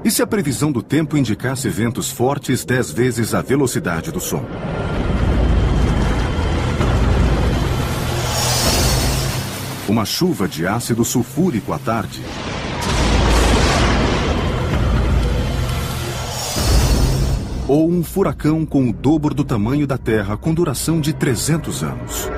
E se a previsão do tempo indicasse ventos fortes 10 vezes a velocidade do som? Uma chuva de ácido sulfúrico à tarde. Ou um furacão com o dobro do tamanho da Terra com duração de 300 anos.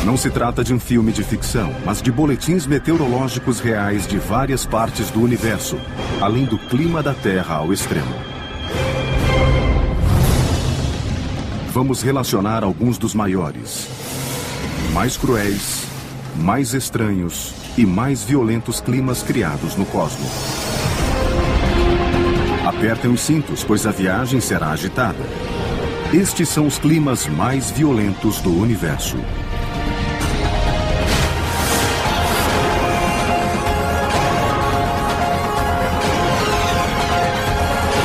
Não se trata de um filme de ficção, mas de boletins meteorológicos reais de várias partes do universo, além do clima da Terra ao extremo. Vamos relacionar alguns dos maiores, mais cruéis, mais estranhos e mais violentos climas criados no cosmos. Apertem os cintos, pois a viagem será agitada. Estes são os climas mais violentos do universo.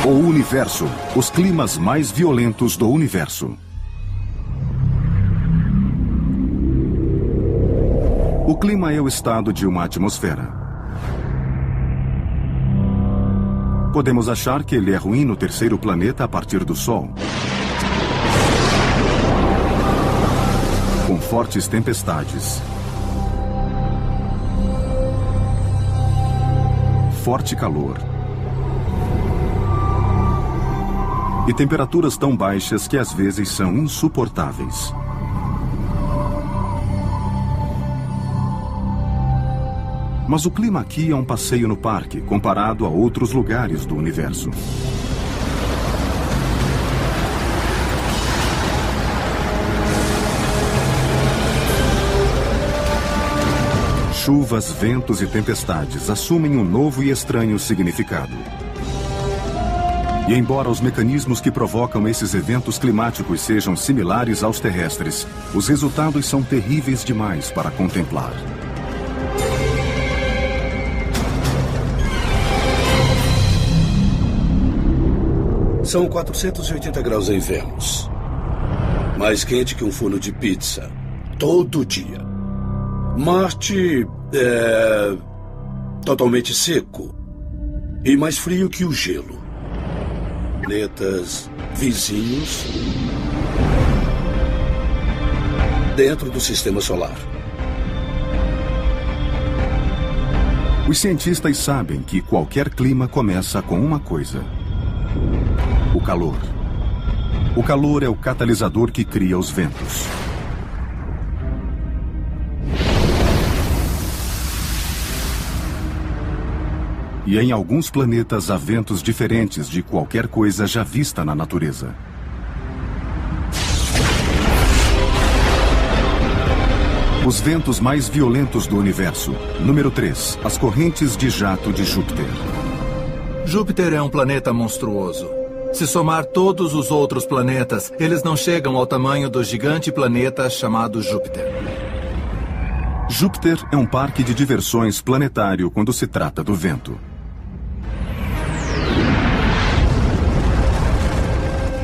O universo, os climas mais violentos do universo. O clima é o estado de uma atmosfera. Podemos achar que ele é ruim no terceiro planeta a partir do Sol. Com fortes tempestades. Forte calor. E temperaturas tão baixas que às vezes são insuportáveis. Mas o clima aqui é um passeio no parque, comparado a outros lugares do universo. Chuvas, ventos e tempestades assumem um novo e estranho significado. E embora os mecanismos que provocam esses eventos climáticos sejam similares aos terrestres, os resultados são terríveis demais para contemplar. São 480 graus em Vênus. Mais quente que um forno de pizza. Todo dia. Marte é totalmente seco. E mais frio que o gelo. Planetas vizinhos dentro do sistema solar. Os cientistas sabem que qualquer clima começa com uma coisa: o calor. O calor é o catalisador que cria os ventos. E em alguns planetas há ventos diferentes de qualquer coisa já vista na natureza. Os ventos mais violentos do universo. Número 3. As correntes de jato de Júpiter. Júpiter é um planeta monstruoso. Se somar todos os outros planetas, eles não chegam ao tamanho do gigante planeta chamado Júpiter. Júpiter é um parque de diversões planetário quando se trata do vento.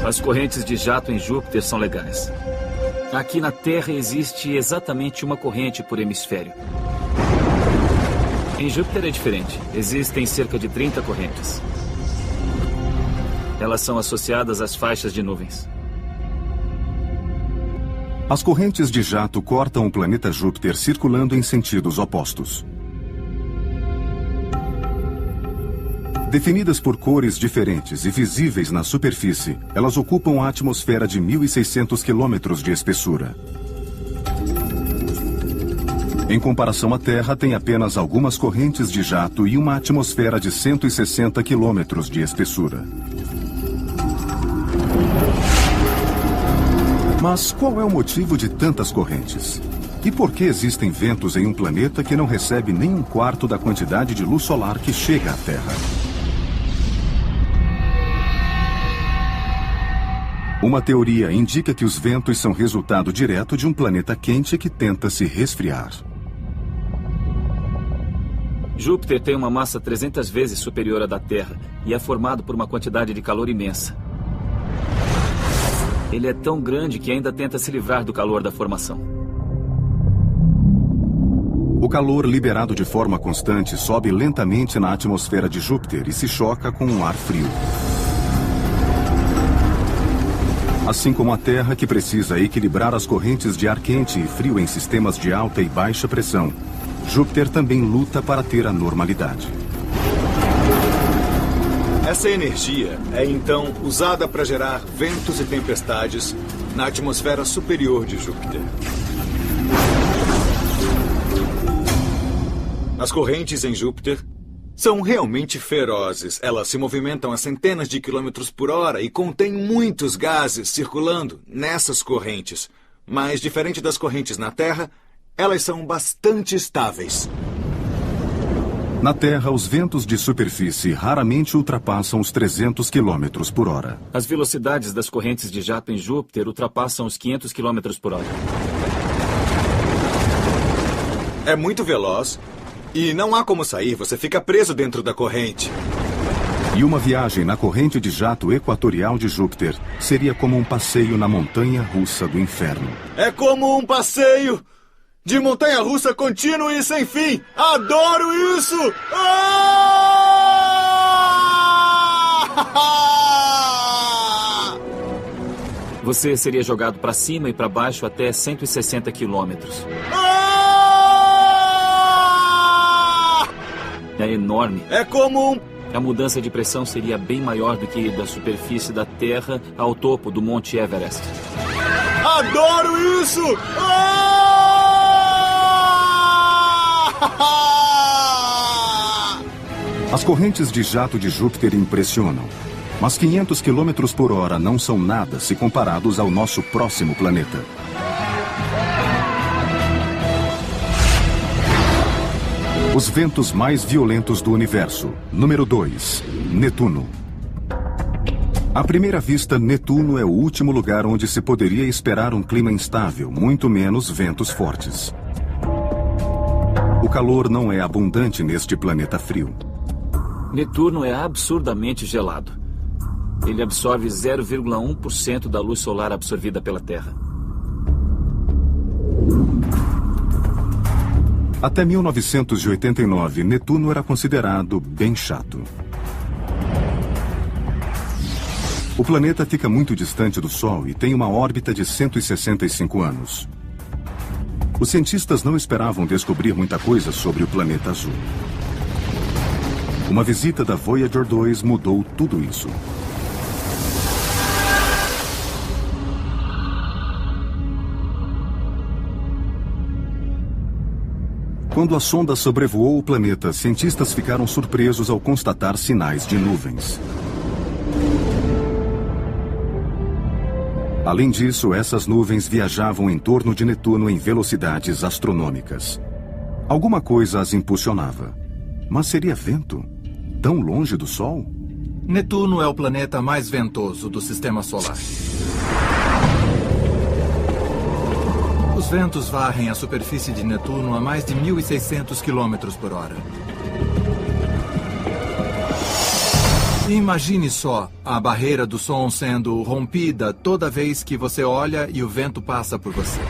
As correntes de jato em Júpiter são legais. Aqui na Terra existe exatamente uma corrente por hemisfério. Em Júpiter é diferente. Existem cerca de 30 correntes. Elas são associadas às faixas de nuvens. As correntes de jato cortam o planeta Júpiter circulando em sentidos opostos. Definidas por cores diferentes e visíveis na superfície, elas ocupam a atmosfera de 1.600 quilômetros de espessura. Em comparação à Terra, tem apenas algumas correntes de jato e uma atmosfera de 160 quilômetros de espessura. Mas qual é o motivo de tantas correntes? E por que existem ventos em um planeta que não recebe nem um quarto da quantidade de luz solar que chega à Terra? Uma teoria indica que os ventos são resultado direto de um planeta quente que tenta se resfriar. Júpiter tem uma massa 300 vezes superior à da Terra e é formado por uma quantidade de calor imensa. Ele é tão grande que ainda tenta se livrar do calor da formação. O calor liberado de forma constante sobe lentamente na atmosfera de Júpiter e se choca com um ar frio. Assim como a Terra, que precisa equilibrar as correntes de ar quente e frio em sistemas de alta e baixa pressão, Júpiter também luta para ter a normalidade. Essa energia é então usada para gerar ventos e tempestades na atmosfera superior de Júpiter. As correntes em Júpiter são realmente ferozes. Elas se movimentam a centenas de quilômetros por hora e contêm muitos gases circulando nessas correntes. Mas, diferente das correntes na Terra, elas são bastante estáveis. Na Terra, os ventos de superfície raramente ultrapassam os 300 km por hora. As velocidades das correntes de jato em Júpiter ultrapassam os 500 km por hora. É muito veloz e não há como sair. Você fica preso dentro da corrente. E uma viagem na corrente de jato equatorial de Júpiter seria como um passeio na montanha-russa do inferno. É como um passeio de montanha-russa contínuo e sem fim. Adoro isso! Você seria jogado para cima e para baixo até 160 quilômetros. É enorme. É como A mudança de pressão seria bem maior do que da superfície da Terra ao topo do Monte Everest. Adoro isso! As correntes de jato de Júpiter impressionam. Mas 500 km por hora não são nada se comparados ao nosso próximo planeta. Os ventos mais violentos do universo. Número 2. Netuno. À primeira vista, Netuno é o último lugar onde se poderia esperar um clima instável, muito menos ventos fortes. O calor não é abundante neste planeta frio. Netuno é absurdamente gelado. Ele absorve 0,1% da luz solar absorvida pela Terra. Até 1989, Netuno era considerado bem chato. O planeta fica muito distante do Sol e tem uma órbita de 165 anos. Os cientistas não esperavam descobrir muita coisa sobre o planeta azul. Uma visita da Voyager 2 mudou tudo isso. Quando a sonda sobrevoou o planeta, cientistas ficaram surpresos ao constatar sinais de nuvens. Além disso, essas nuvens viajavam em torno de Netuno em velocidades astronômicas. Alguma coisa as impulsionava. Mas seria vento? Tão longe do Sol? Netuno é o planeta mais ventoso do Sistema Solar. Os ventos varrem a superfície de Netuno a mais de 1.600 km por hora. E imagine só a barreira do som sendo rompida toda vez que você olha e o vento passa por você.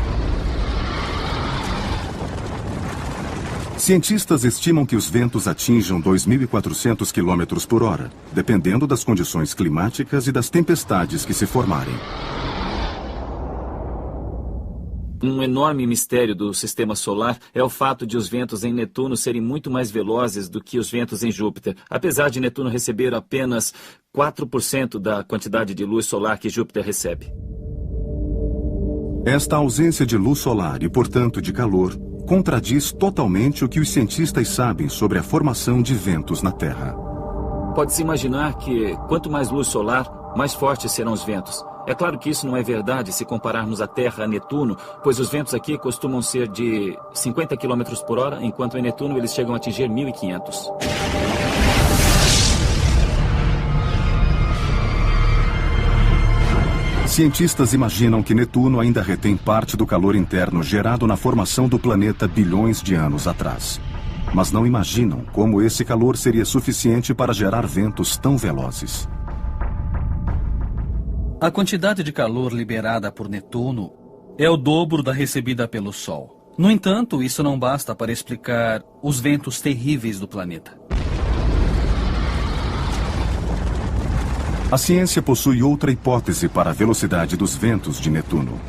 Cientistas estimam que os ventos atinjam 2.400 km por hora, dependendo das condições climáticas e das tempestades que se formarem. Um enorme mistério do Sistema Solar é o fato de os ventos em Netuno serem muito mais velozes do que os ventos em Júpiter, apesar de Netuno receber apenas 4% da quantidade de luz solar que Júpiter recebe. Esta ausência de luz solar e, portanto, de calor, contradiz totalmente o que os cientistas sabem sobre a formação de ventos na Terra. Pode-se imaginar que, quanto mais luz solar, mais fortes serão os ventos. É claro que isso não é verdade se compararmos a Terra a Netuno, pois os ventos aqui costumam ser de 50 km por hora, enquanto em Netuno eles chegam a atingir 1.500. Cientistas imaginam que Netuno ainda retém parte do calor interno gerado na formação do planeta bilhões de anos atrás. Mas não imaginam como esse calor seria suficiente para gerar ventos tão velozes. A quantidade de calor liberada por Netuno é o dobro da recebida pelo Sol. No entanto, isso não basta para explicar os ventos terríveis do planeta. A ciência possui outra hipótese para a velocidade dos ventos de Netuno.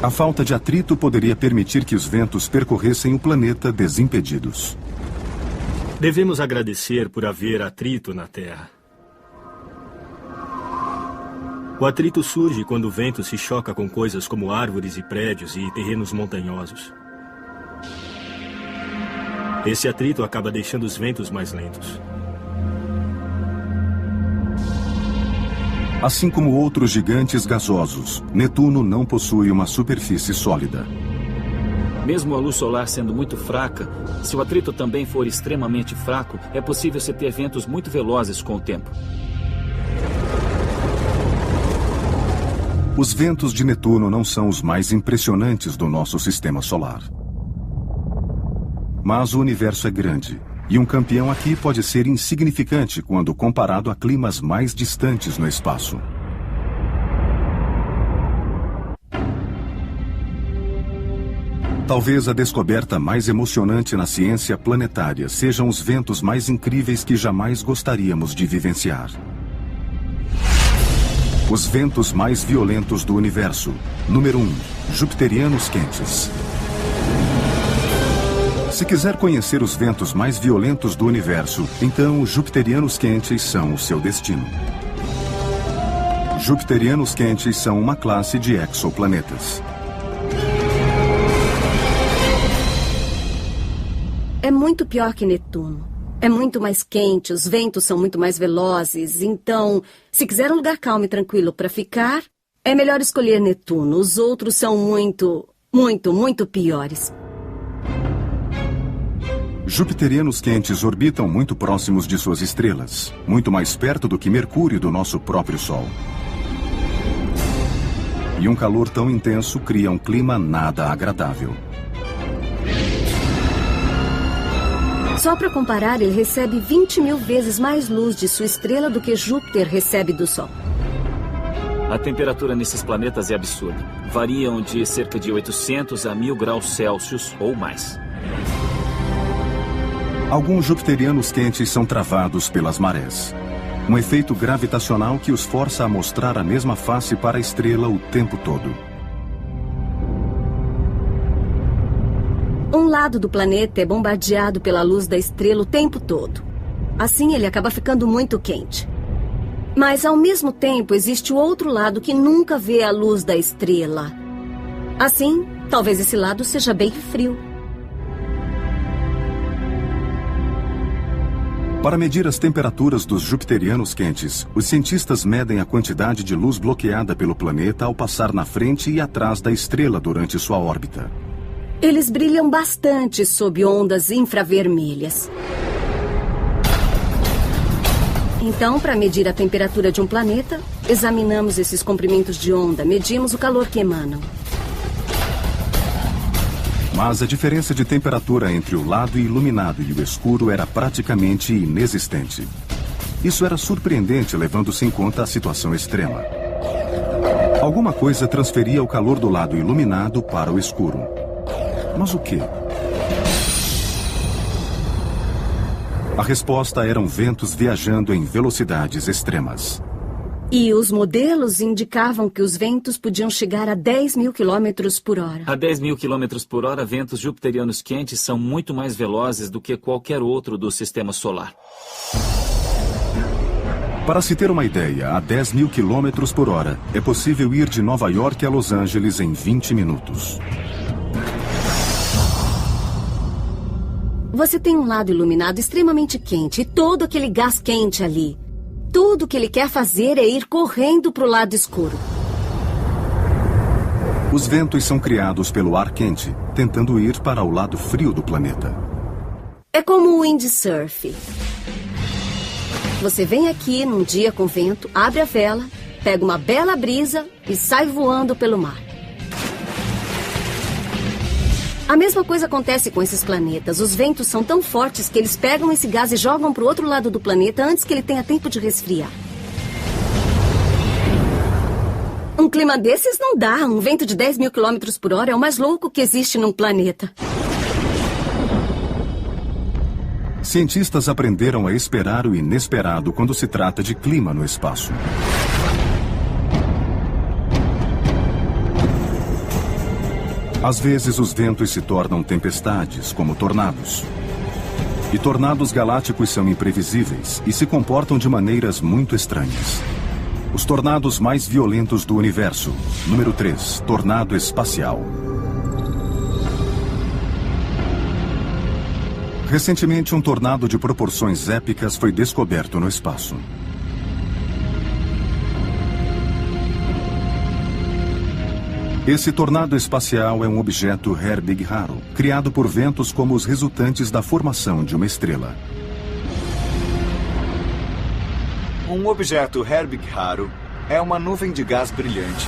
A falta de atrito poderia permitir que os ventos percorressem o planeta desimpedidos. Devemos agradecer por haver atrito na Terra. O atrito surge quando o vento se choca com coisas como árvores e prédios e terrenos montanhosos. Esse atrito acaba deixando os ventos mais lentos. Assim como outros gigantes gasosos, Netuno não possui uma superfície sólida. Mesmo a luz solar sendo muito fraca, se o atrito também for extremamente fraco, é possível se ter ventos muito velozes com o tempo. Os ventos de Netuno não são os mais impressionantes do nosso sistema solar. Mas o universo é grande, e um campeão aqui pode ser insignificante quando comparado a climas mais distantes no espaço. Talvez a descoberta mais emocionante na ciência planetária sejam os ventos mais incríveis que jamais gostaríamos de vivenciar. Os ventos mais violentos do universo. Número 1. Jupiterianos quentes. Se quiser conhecer os ventos mais violentos do universo, então os jupiterianos quentes são o seu destino. Jupiterianos quentes são uma classe de exoplanetas. É muito pior que Netuno. É muito mais quente, os ventos são muito mais velozes. Então, se quiser um lugar calmo e tranquilo para ficar, é melhor escolher Netuno. Os outros são muito piores. Jupiterianos quentes orbitam muito próximos de suas estrelas, muito mais perto do que Mercúrio do nosso próprio Sol. E um calor tão intenso cria um clima nada agradável. Só para comparar, ele recebe 20.000 vezes mais luz de sua estrela do que Júpiter recebe do Sol. A temperatura nesses planetas é absurda. Variam de cerca de 800 a 1.000 graus Celsius ou mais. Alguns jupiterianos quentes são travados pelas marés. Um efeito gravitacional que os força a mostrar a mesma face para a estrela o tempo todo. Um lado do planeta é bombardeado pela luz da estrela o tempo todo. Assim, ele acaba ficando muito quente. Mas, ao mesmo tempo, existe o outro lado que nunca vê a luz da estrela. Assim, talvez esse lado seja bem frio. Para medir as temperaturas dos jupiterianos quentes, os cientistas medem a quantidade de luz bloqueada pelo planeta ao passar na frente e atrás da estrela durante sua órbita. Eles brilham bastante sob ondas infravermelhas. Então, para medir a temperatura de um planeta, examinamos esses comprimentos de onda, medimos o calor que emanam. Mas a diferença de temperatura entre o lado iluminado e o escuro era praticamente inexistente. Isso era surpreendente, levando-se em conta a situação extrema. Alguma coisa transferia o calor do lado iluminado para o escuro. Mas o quê? A resposta eram ventos viajando em velocidades extremas. E os modelos indicavam que os ventos podiam chegar a 10.000 quilômetros por hora. A 10.000 quilômetros por hora, ventos jupiterianos quentes são muito mais velozes do que qualquer outro do sistema solar. Para se ter uma ideia, a 10.000 quilômetros por hora, é possível ir de Nova York a Los Angeles em 20 minutos. Você tem um lado iluminado extremamente quente e todo aquele gás quente ali. Tudo que ele quer fazer é ir correndo para o lado escuro. Os ventos são criados pelo ar quente, tentando ir para o lado frio do planeta. É como o windsurf. Você vem aqui num dia com vento, abre a vela, pega uma bela brisa e sai voando pelo mar. A mesma coisa acontece com esses planetas. Os ventos são tão fortes que eles pegam esse gás e jogam para o outro lado do planeta antes que ele tenha tempo de resfriar. Um clima desses não dá. Um vento de 10 mil quilômetros por hora é o mais louco que existe num planeta. Cientistas aprenderam a esperar o inesperado quando se trata de clima no espaço. Às vezes, os ventos se tornam tempestades, como tornados. E tornados galácticos são imprevisíveis e se comportam de maneiras muito estranhas. Os tornados mais violentos do universo. Número 3, tornado espacial. Recentemente, um tornado de proporções épicas foi descoberto no espaço. Esse tornado espacial é um objeto Herbig raro, criado por ventos como os resultantes da formação de uma estrela. Um objeto Herbig raro é uma nuvem de gás brilhante,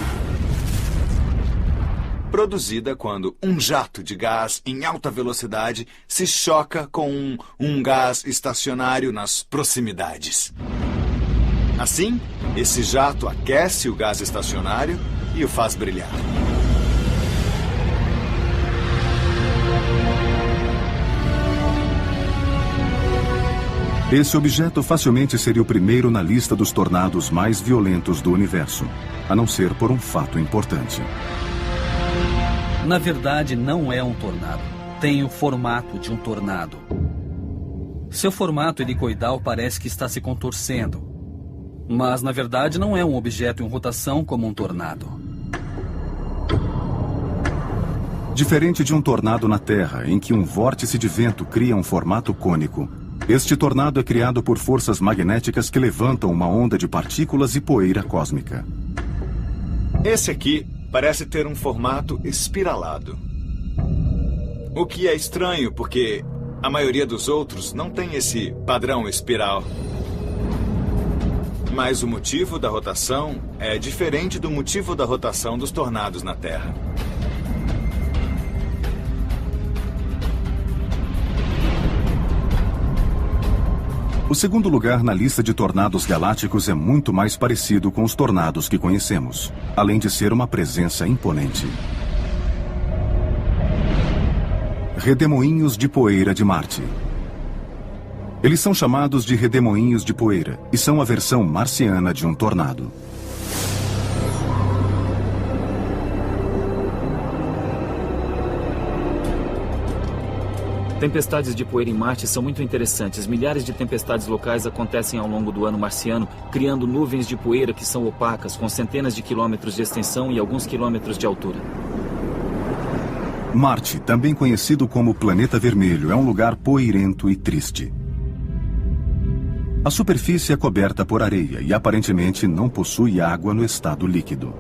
produzida quando um jato de gás em alta velocidade se choca com um gás estacionário nas proximidades. Assim, esse jato aquece o gás estacionário e o faz brilhar. Esse objeto facilmente seria o primeiro na lista dos tornados mais violentos do universo, a não ser por um fato importante. Na verdade, não é um tornado. Tem o formato de um tornado. Seu formato helicoidal parece que está se contorcendo. Mas, na verdade, não é um objeto em rotação como um tornado. Diferente de um tornado na Terra, em que um vórtice de vento cria um formato cônico, este tornado é criado por forças magnéticas que levantam uma onda de partículas e poeira cósmica. Esse aqui parece ter um formato espiralado. O que é estranho, porque a maioria dos outros não tem esse padrão espiral. Mas o motivo da rotação é diferente do motivo da rotação dos tornados na Terra. O segundo lugar na lista de tornados galácticos é muito mais parecido com os tornados que conhecemos, além de ser uma presença imponente. Redemoinhos de poeira de Marte. Eles são chamados de redemoinhos de poeira e são a versão marciana de um tornado. Tempestades de poeira em Marte são muito interessantes. Milhares de tempestades locais acontecem ao longo do ano marciano, criando nuvens de poeira que são opacas, com centenas de quilômetros de extensão e alguns quilômetros de altura. Marte, também conhecido como Planeta Vermelho, é um lugar poeirento e triste. A superfície é coberta por areia e aparentemente não possui água no estado líquido.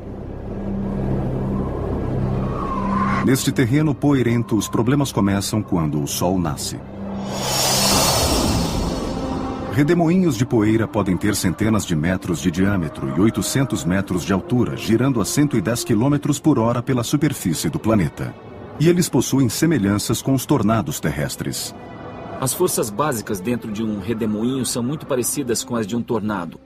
Neste terreno poeirento, os problemas começam quando o Sol nasce. Redemoinhos de poeira podem ter centenas de metros de diâmetro e 800 metros de altura, girando a 110 km por hora pela superfície do planeta. E eles possuem semelhanças com os tornados terrestres. As forças básicas dentro de um redemoinho são muito parecidas com as de um tornado.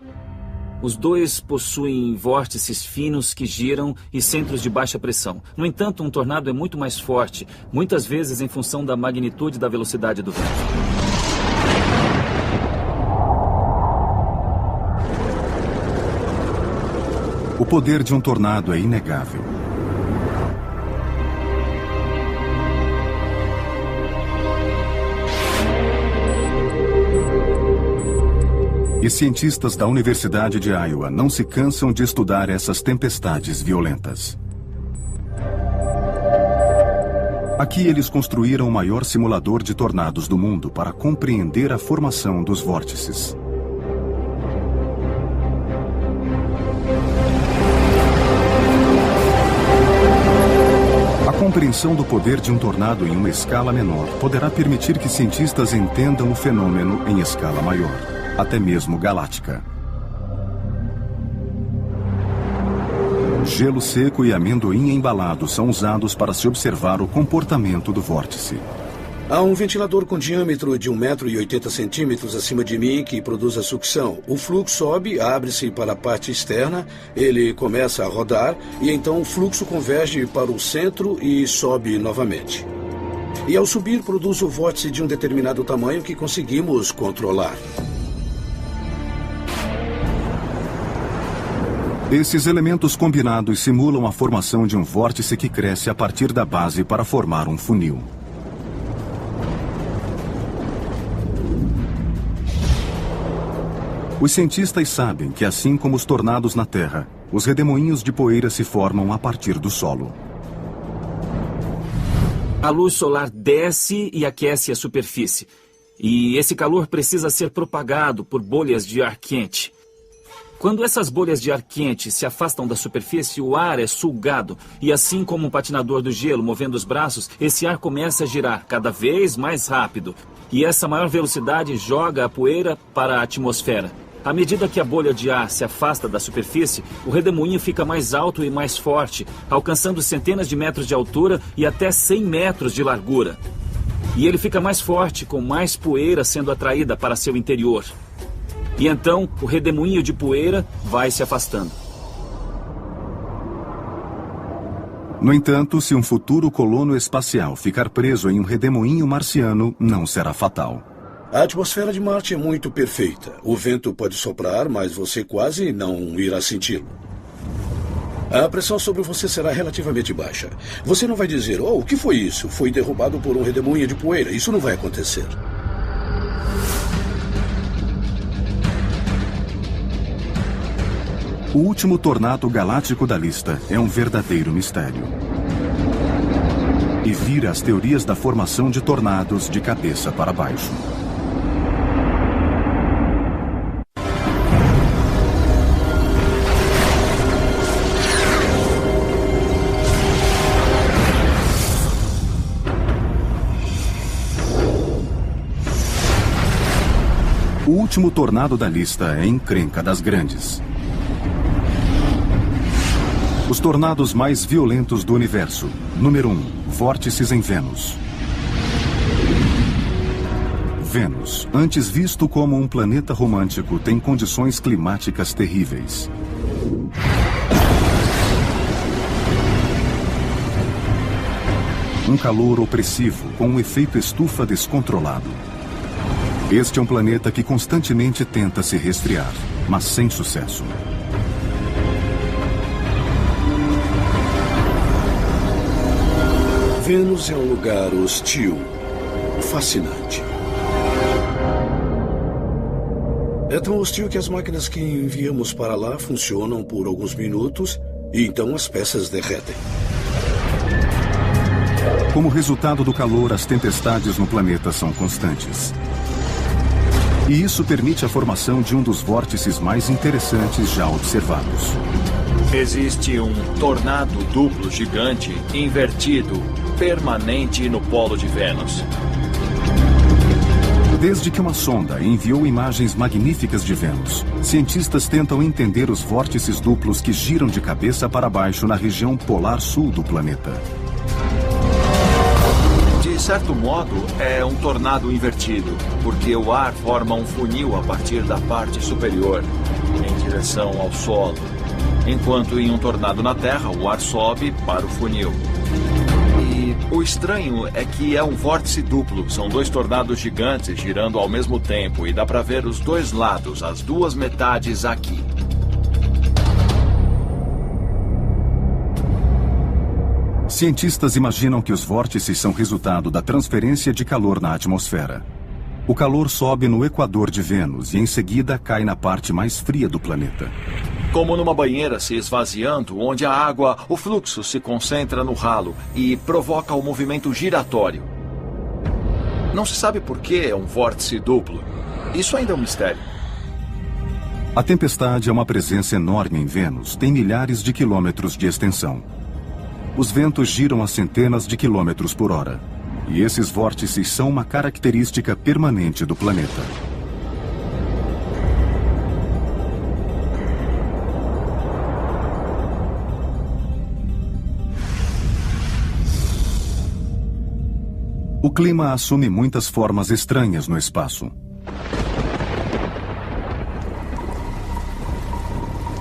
Os dois possuem vórtices finos que giram e centros de baixa pressão. No entanto, um tornado é muito mais forte, muitas vezes em função da magnitude da velocidade do vento. O poder de um tornado é inegável. E cientistas da Universidade de Iowa não se cansam de estudar essas tempestades violentas. Aqui eles construíram o maior simulador de tornados do mundo para compreender a formação dos vórtices. A compreensão do poder de um tornado em uma escala menor poderá permitir que cientistas entendam o fenômeno em escala maior, até mesmo galáctica. Gelo seco e amendoim embalado são usados para se observar o comportamento do vórtice. Há um ventilador com diâmetro de 1,80 m acima de mim que produz a sucção. O fluxo sobe, abre-se para a parte externa, ele começa a rodar e então o fluxo converge para o centro e sobe novamente. E ao subir, produz o vórtice de um determinado tamanho que conseguimos controlar. Esses elementos combinados simulam a formação de um vórtice que cresce a partir da base para formar um funil. Os cientistas sabem que, assim como os tornados na Terra, os redemoinhos de poeira se formam a partir do solo. A luz solar desce e aquece a superfície. E esse calor precisa ser propagado por bolhas de ar quente. Quando essas bolhas de ar quente se afastam da superfície, o ar é sugado. E assim como um patinador do gelo movendo os braços, esse ar começa a girar cada vez mais rápido. E essa maior velocidade joga a poeira para a atmosfera. À medida que a bolha de ar se afasta da superfície, o redemoinho fica mais alto e mais forte, alcançando centenas de metros de altura e até 100 metros de largura. E ele fica mais forte, com mais poeira sendo atraída para seu interior. E então, o redemoinho de poeira vai se afastando. No entanto, se um futuro colono espacial ficar preso em um redemoinho marciano, não será fatal. A atmosfera de Marte é muito perfeita. O vento pode soprar, mas você quase não irá senti-lo. A pressão sobre você será relativamente baixa. Você não vai dizer, oh, o que foi isso? Foi derrubado por um redemoinho de poeira. Isso não vai acontecer. O último tornado galáctico da lista é um verdadeiro mistério. E vira as teorias da formação de tornados de cabeça para baixo. O último tornado da lista é a encrenca das grandes. Os tornados mais violentos do universo. Número 1. Vórtices em Vênus. Vênus, antes visto como um planeta romântico, tem condições climáticas terríveis. Um calor opressivo com um efeito estufa descontrolado. Este é um planeta que constantemente tenta se resfriar, mas sem sucesso. Vênus é um lugar hostil, fascinante. É tão hostil que as máquinas que enviamos para lá funcionam por alguns minutos e então as peças derretem. Como resultado do calor, as tempestades no planeta são constantes. E isso permite a formação de um dos vórtices mais interessantes já observados. Existe um tornado duplo gigante invertido, permanente no polo de Vênus. Desde que uma sonda enviou imagens magníficas de Vênus, cientistas tentam entender os vórtices duplos que giram de cabeça para baixo na região polar sul do planeta. De certo modo, é um tornado invertido, porque o ar forma um funil a partir da parte superior, em direção ao solo, enquanto em um tornado na Terra, o ar sobe para o funil. E o estranho é que é um vórtice duplo, são dois tornados gigantes girando ao mesmo tempo, e dá para ver os dois lados, as duas metades aqui. Cientistas imaginam que os vórtices são resultado da transferência de calor na atmosfera. O calor sobe no equador de Vênus e em seguida cai na parte mais fria do planeta. Como numa banheira se esvaziando, onde a água, o fluxo se concentra no ralo e provoca o movimento giratório. Não se sabe por que é um vórtice duplo. Isso ainda é um mistério. A tempestade é uma presença enorme em Vênus, tem milhares de quilômetros de extensão. Os ventos giram a centenas de quilômetros por hora. E esses vórtices são uma característica permanente do planeta. O O clima assume muitas formas estranhas no espaço.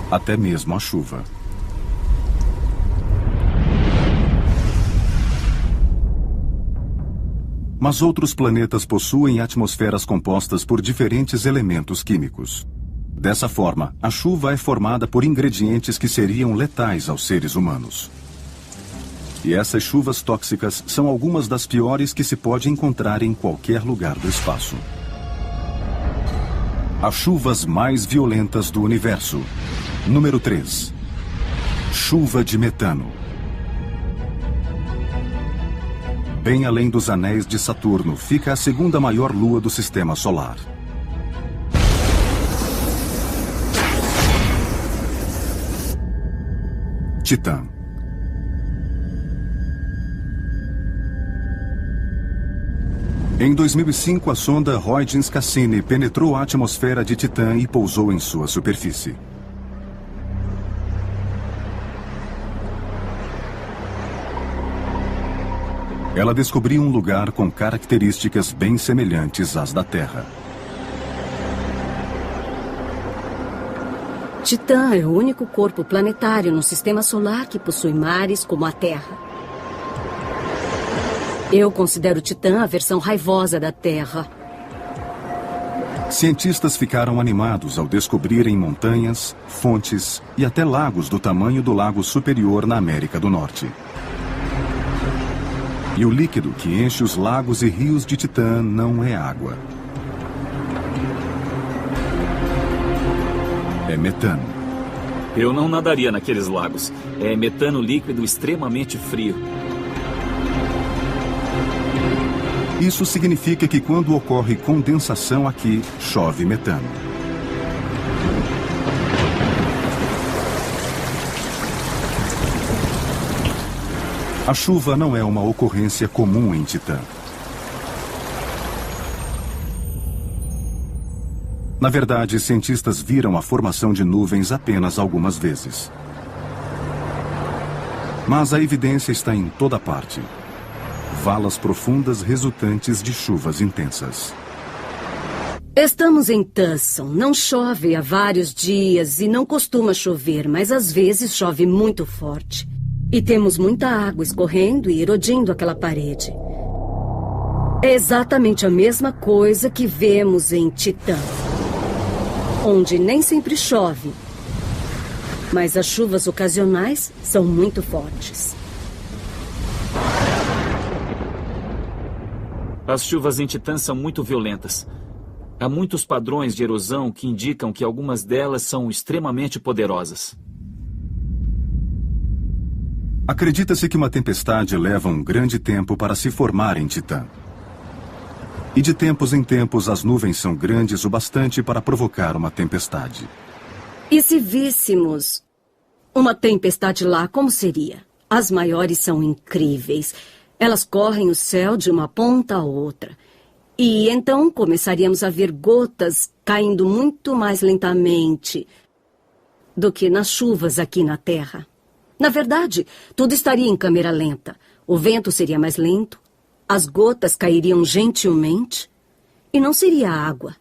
Até mesmo a chuva. Mas outros planetas possuem atmosferas compostas por diferentes elementos químicos. Dessa forma, a chuva é formada por ingredientes que seriam letais aos seres humanos. E essas chuvas tóxicas são algumas das piores que se pode encontrar em qualquer lugar do espaço. As chuvas mais violentas do universo. Número 3. Chuva de metano. Bem além dos anéis de Saturno, fica a segunda maior lua do sistema solar. Titã. Em 2005, a sonda Huygens-Cassini penetrou a atmosfera de Titã e pousou em sua superfície. Ela descobriu um lugar com características bem semelhantes às da Terra. Titã é o único corpo planetário no sistema solar que possui mares como a Terra. Eu considero Titã a versão raivosa da Terra. Cientistas ficaram animados ao descobrirem montanhas, fontes e até lagos do tamanho do Lago Superior na América do Norte. E o líquido que enche os lagos e rios de Titã não é água. É metano. Eu não nadaria naqueles lagos. É metano líquido extremamente frio. Isso significa que quando ocorre condensação aqui, chove metano. A chuva não é uma ocorrência comum em Titã. Na verdade, cientistas viram a formação de nuvens apenas algumas vezes. Mas a evidência está em toda parte. Valas profundas resultantes de chuvas intensas. Estamos em Tucson. Não chove há vários dias e não costuma chover, mas às vezes chove muito forte. E temos muita água escorrendo e erodindo aquela parede. É exatamente a mesma coisa que vemos em Titã, onde nem sempre chove, mas as chuvas ocasionais são muito fortes. As chuvas em Titã são muito violentas. Há muitos padrões de erosão que indicam que algumas delas são extremamente poderosas. Acredita-se que uma tempestade leva um grande tempo para se formar em Titã. E de tempos em tempos as nuvens são grandes o bastante para provocar uma tempestade. E se víssemos uma tempestade lá, como seria? As maiores são incríveis. Elas correm o céu de uma ponta a outra. E então começaríamos a ver gotas caindo muito mais lentamente do que nas chuvas aqui na Terra. Na verdade, tudo estaria em câmera lenta. O vento seria mais lento, as gotas cairiam gentilmente e não seria água.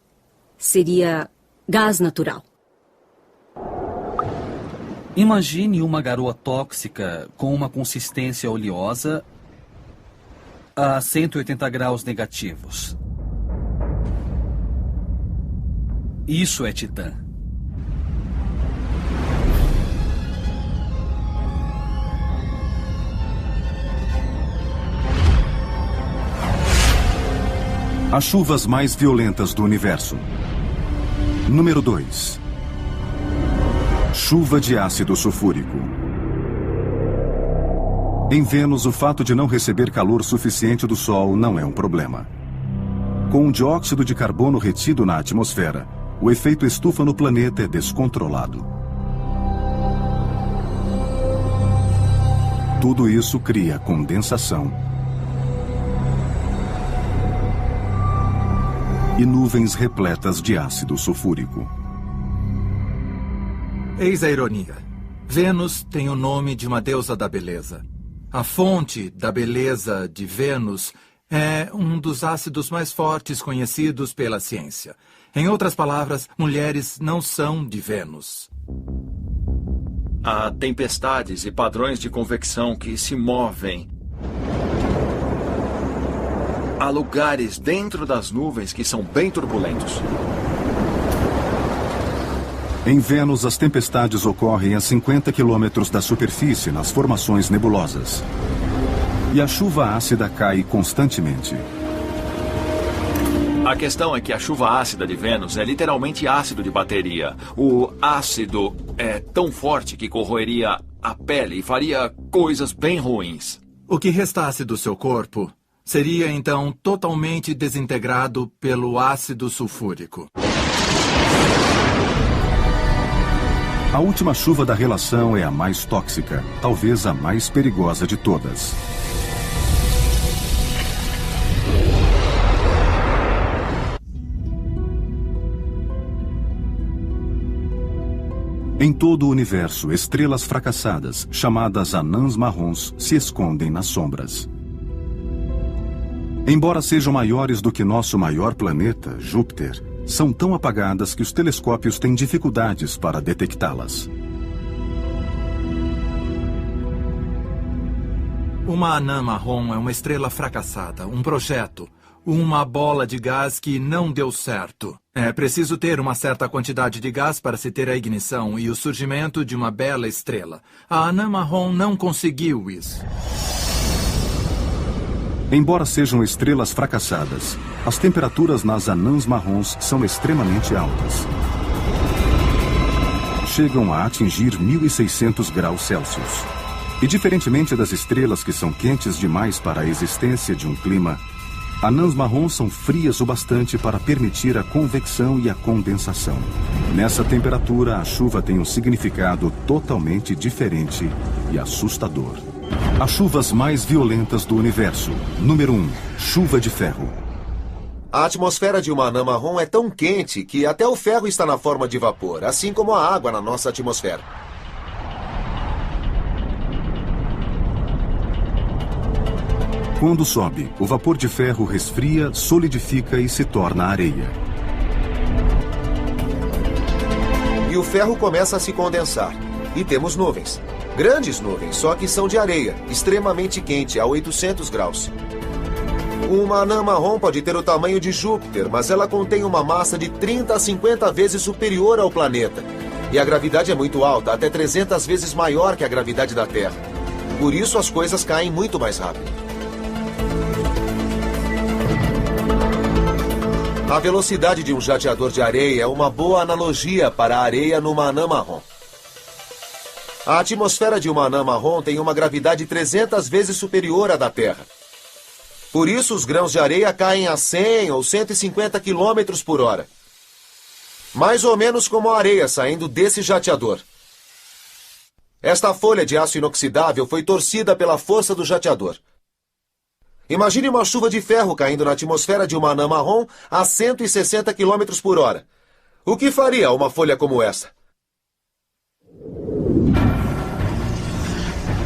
Seria gás natural. Imagine uma garoa tóxica com uma consistência oleosa a 180 graus negativos. Isso é Titã. As chuvas mais violentas do universo. Número 2. Chuva de ácido sulfúrico. Em Vênus, o fato de não receber calor suficiente do Sol não é um problema. Com o dióxido de carbono retido na atmosfera, o efeito estufa no planeta é descontrolado. Tudo isso cria condensação e nuvens repletas de ácido sulfúrico. Eis a ironia. Vênus tem o nome de uma deusa da beleza. A fonte da beleza de Vênus é um dos ácidos mais fortes conhecidos pela ciência. Em outras palavras, mulheres não são de Vênus. Há tempestades e padrões de convecção que se movem. Há lugares dentro das nuvens que são bem turbulentos. Em Vênus, as tempestades ocorrem a 50 quilômetros da superfície nas formações nebulosas. E a chuva ácida cai constantemente. A questão é que a chuva ácida de Vênus é literalmente ácido de bateria. O ácido é tão forte que corroeria a pele e faria coisas bem ruins. O que restasse do seu corpo seria, então, totalmente desintegrado pelo ácido sulfúrico. A última chuva da relação é a mais tóxica, talvez a mais perigosa de todas. Em todo o universo, estrelas fracassadas, chamadas anãs marrons, se escondem nas sombras. Embora sejam maiores do que nosso maior planeta, Júpiter, são tão apagadas que os telescópios têm dificuldades para detectá-las. Uma anã marrom é uma estrela fracassada, um projeto, uma bola de gás que não deu certo. É preciso ter uma certa quantidade de gás para se ter a ignição e o surgimento de uma bela estrela. A anã marrom não conseguiu isso. Embora sejam estrelas fracassadas, as temperaturas nas anãs marrons são extremamente altas. Chegam a atingir 1.600 graus Celsius. E diferentemente das estrelas que são quentes demais para a existência de um clima, anãs marrons são frias o bastante para permitir a convecção e a condensação. Nessa temperatura, a chuva tem um significado totalmente diferente e assustador. As chuvas mais violentas do universo. Número 1. Chuva de ferro. A atmosfera de uma anã marrom é tão quente que até o ferro está na forma de vapor, assim como a água na nossa atmosfera. Quando sobe, o vapor de ferro resfria, solidifica e se torna areia. E o ferro começa a se condensar. E temos nuvens. Grandes nuvens, só que são de areia, extremamente quente, a 800 graus. Uma anã marrom pode ter o tamanho de Júpiter, mas ela contém uma massa de 30 a 50 vezes superior ao planeta. E a gravidade é muito alta, até 300 vezes maior que a gravidade da Terra. Por isso as coisas caem muito mais rápido. A velocidade de um jateador de areia é uma boa analogia para a areia numa anã marrom. A atmosfera de uma anã marrom tem uma gravidade 300 vezes superior à da Terra. Por isso, os grãos de areia caem a 100 ou 150 km por hora. Mais ou menos como a areia saindo desse jateador. Esta folha de aço inoxidável foi torcida pela força do jateador. Imagine uma chuva de ferro caindo na atmosfera de uma anã marrom a 160 km por hora. O que faria uma folha como essa?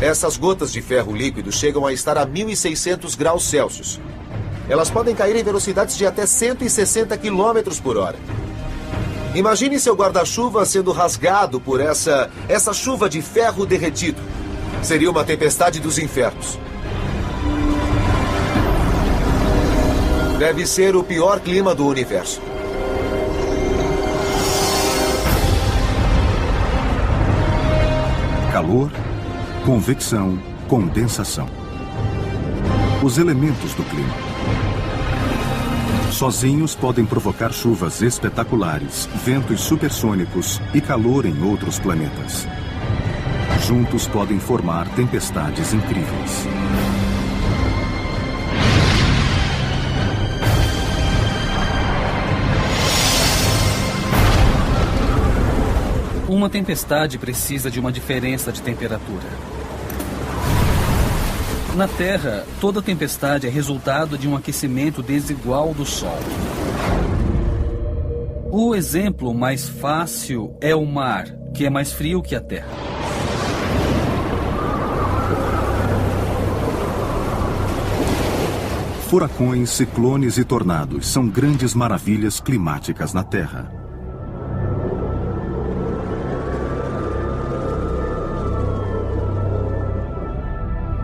Essas gotas de ferro líquido chegam a estar a 1.600 graus Celsius. Elas podem cair em velocidades de até 160 km por hora. Imagine seu guarda-chuva sendo rasgado por essa chuva de ferro derretido. Seria uma tempestade dos infernos. Deve ser o pior clima do universo. Calor, convecção, condensação. Os elementos do clima. Sozinhos podem provocar chuvas espetaculares, ventos supersônicos e calor em outros planetas. Juntos podem formar tempestades incríveis. Uma tempestade precisa de uma diferença de temperatura. Na Terra, toda tempestade é resultado de um aquecimento desigual do Sol. O exemplo mais fácil é o mar, que é mais frio que a Terra. Furacões, ciclones e tornados são grandes maravilhas climáticas na Terra.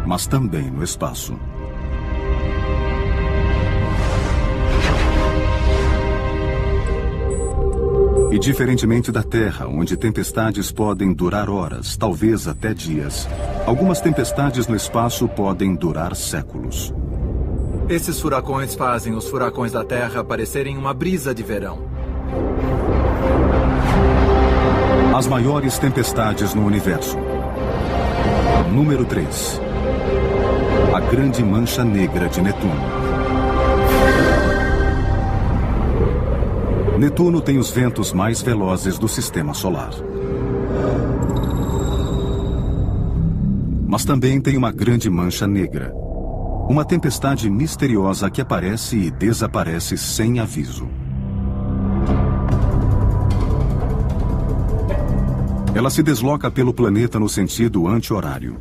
Mas também no espaço. E diferentemente da Terra, onde tempestades podem durar horas, talvez até dias, algumas tempestades no espaço podem durar séculos. Esses furacões fazem os furacões da Terra parecerem uma brisa de verão. As maiores tempestades no universo. Número 3. A Grande Mancha Negra de Netuno. Netuno tem os ventos mais velozes do Sistema Solar. Mas também tem uma grande mancha negra. Uma tempestade misteriosa que aparece e desaparece sem aviso. Ela se desloca pelo planeta no sentido anti-horário.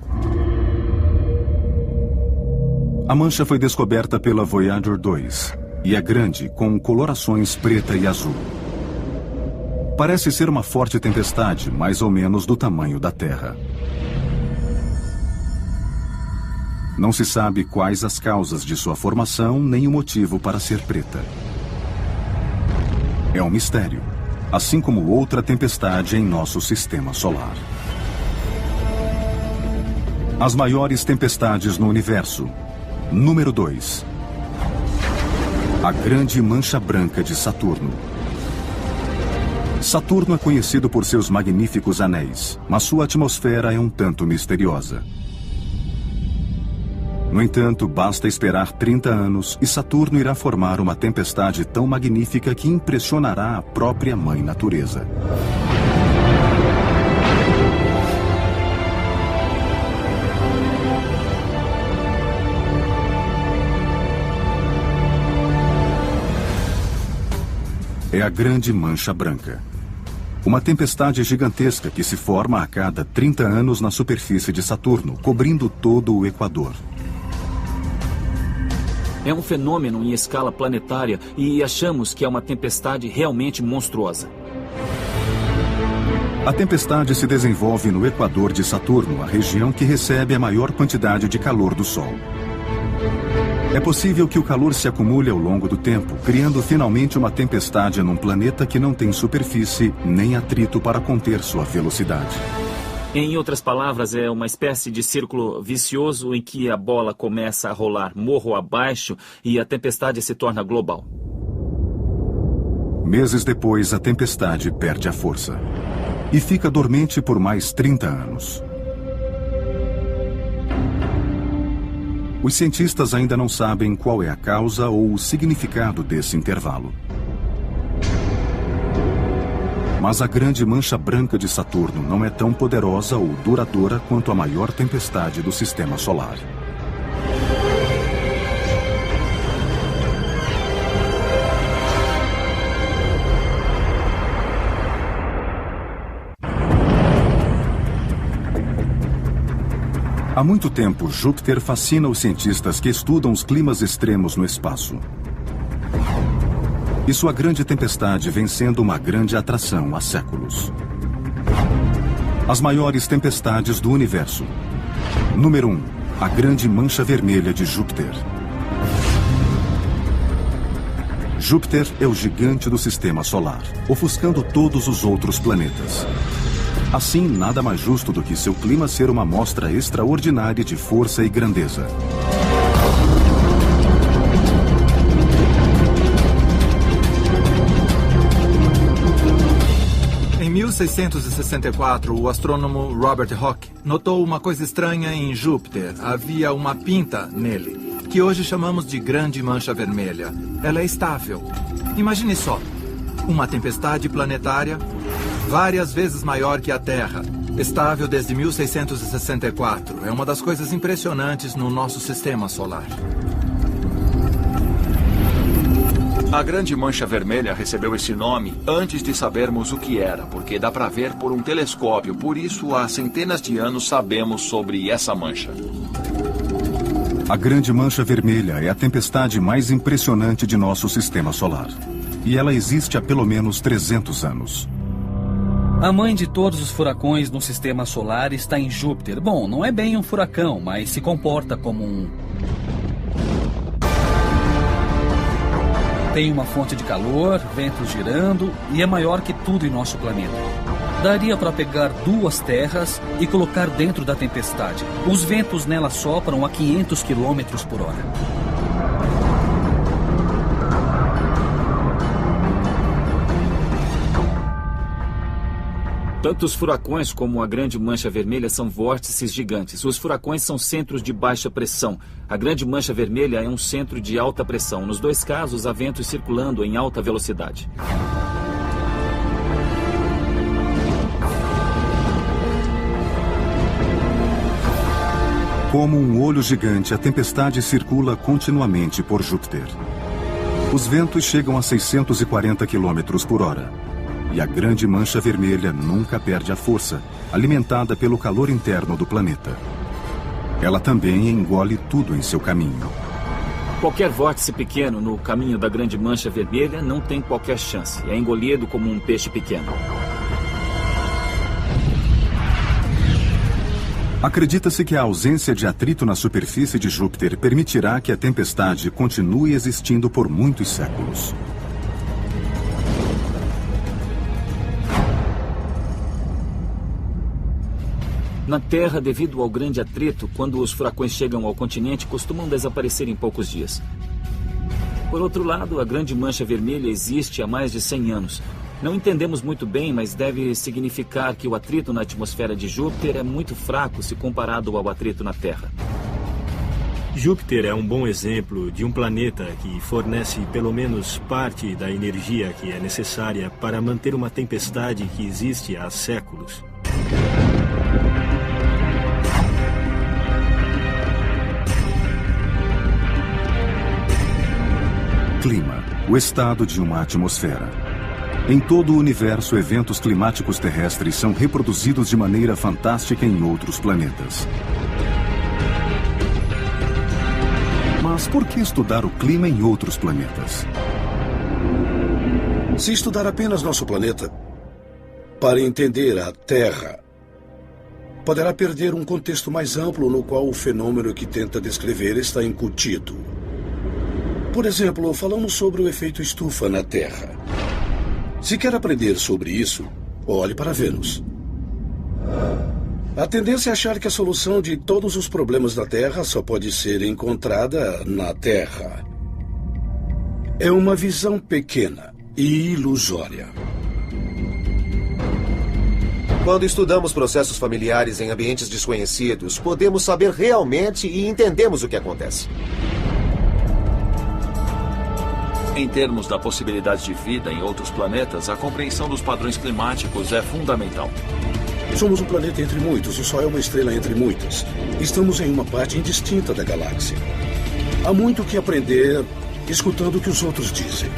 A mancha foi descoberta pela Voyager 2 e é grande, com colorações preta e azul. Parece ser uma forte tempestade, mais ou menos do tamanho da Terra. Não se sabe quais as causas de sua formação, nem o motivo para ser preta. É um mistério, assim como outra tempestade em nosso Sistema Solar. As maiores tempestades no universo. Número 2. A Grande Mancha Branca de Saturno. Saturno é conhecido por seus magníficos anéis, mas sua atmosfera é um tanto misteriosa. No entanto, basta esperar 30 anos e Saturno irá formar uma tempestade tão magnífica que impressionará a própria Mãe Natureza. É a Grande Mancha Branca. Uma tempestade gigantesca que se forma a cada 30 anos na superfície de Saturno, cobrindo todo o Equador. É um fenômeno em escala planetária e achamos que é uma tempestade realmente monstruosa. A tempestade se desenvolve no Equador de Saturno, a região que recebe a maior quantidade de calor do Sol. É possível que o calor se acumule ao longo do tempo, criando finalmente uma tempestade num planeta que não tem superfície nem atrito para conter sua velocidade. Em outras palavras, é uma espécie de círculo vicioso em que a bola começa a rolar morro abaixo e a tempestade se torna global. Meses depois, a tempestade perde a força e fica dormente por mais 30 anos. Os cientistas ainda não sabem qual é a causa ou o significado desse intervalo. Mas a Grande Mancha Branca de Saturno não é tão poderosa ou duradoura quanto a maior tempestade do Sistema Solar. Há muito tempo, Júpiter fascina os cientistas que estudam os climas extremos no espaço. E sua grande tempestade vem sendo uma grande atração há séculos. As maiores tempestades do universo. Número 1. A Grande Mancha Vermelha de Júpiter. Júpiter é o gigante do Sistema Solar, ofuscando todos os outros planetas. Assim, nada mais justo do que seu clima ser uma mostra extraordinária de força e grandeza. Em 1664, o astrônomo Robert Hooke notou uma coisa estranha em Júpiter. Havia uma pinta nele, que hoje chamamos de Grande Mancha Vermelha. Ela é estável. Imagine só, uma tempestade planetária várias vezes maior que a Terra, estável desde 1664. É uma das coisas impressionantes no nosso Sistema Solar. A Grande Mancha Vermelha recebeu esse nome antes de sabermos o que era, porque dá para ver por um telescópio. Por isso, há centenas de anos sabemos sobre essa mancha. A Grande Mancha Vermelha é a tempestade mais impressionante de nosso sistema solar. E ela existe há pelo menos 300 anos. A mãe de todos os furacões no sistema solar está em Júpiter. Bom, não é bem um furacão, mas se comporta como um. Tem uma fonte de calor, ventos girando e é maior que tudo em nosso planeta. Daria para pegar 2 terras e colocar dentro da tempestade. Os ventos nela sopram a 500 km por hora. Tanto os furacões como a Grande Mancha Vermelha são vórtices gigantes. Os furacões são centros de baixa pressão. A Grande Mancha Vermelha é um centro de alta pressão. Nos 2 casos, há ventos circulando em alta velocidade. Como um olho gigante, a tempestade circula continuamente por Júpiter. Os ventos chegam a 640 km por hora. E a Grande Mancha Vermelha nunca perde a força, alimentada pelo calor interno do planeta. Ela também engole tudo em seu caminho. Qualquer vórtice pequeno no caminho da Grande Mancha Vermelha não tem qualquer chance. É engolido como um peixe pequeno. Acredita-se que a ausência de atrito na superfície de Júpiter permitirá que a tempestade continue existindo por muitos séculos. Na Terra, devido ao grande atrito, quando os furacões chegam ao continente, costumam desaparecer em poucos dias. Por outro lado, a Grande Mancha Vermelha existe há mais de 100 anos. Não entendemos muito bem, mas deve significar que o atrito na atmosfera de Júpiter é muito fraco se comparado ao atrito na Terra. Júpiter é um bom exemplo de um planeta que fornece pelo menos parte da energia que é necessária para manter uma tempestade que existe há séculos. Clima, o estado de uma atmosfera. Em todo o universo, eventos climáticos terrestres são reproduzidos de maneira fantástica em outros planetas. Mas por que estudar o clima em outros planetas? Se estudar apenas nosso planeta, para entender a Terra, poderá perder um contexto mais amplo no qual o fenômeno que tenta descrever está incutido. Por exemplo, falamos sobre o efeito estufa na Terra. Se quer aprender sobre isso, olhe para Vênus. A tendência é achar que a solução de todos os problemas da Terra só pode ser encontrada na Terra. É uma visão pequena e ilusória. Quando estudamos processos familiares em ambientes desconhecidos, podemos saber realmente e entendemos o que acontece. Em termos da possibilidade de vida em outros planetas, a compreensão dos padrões climáticos é fundamental. Somos um planeta entre muitos, o Sol é uma estrela entre muitas. Estamos em uma parte indistinta da galáxia. Há muito o que aprender escutando o que os outros dizem.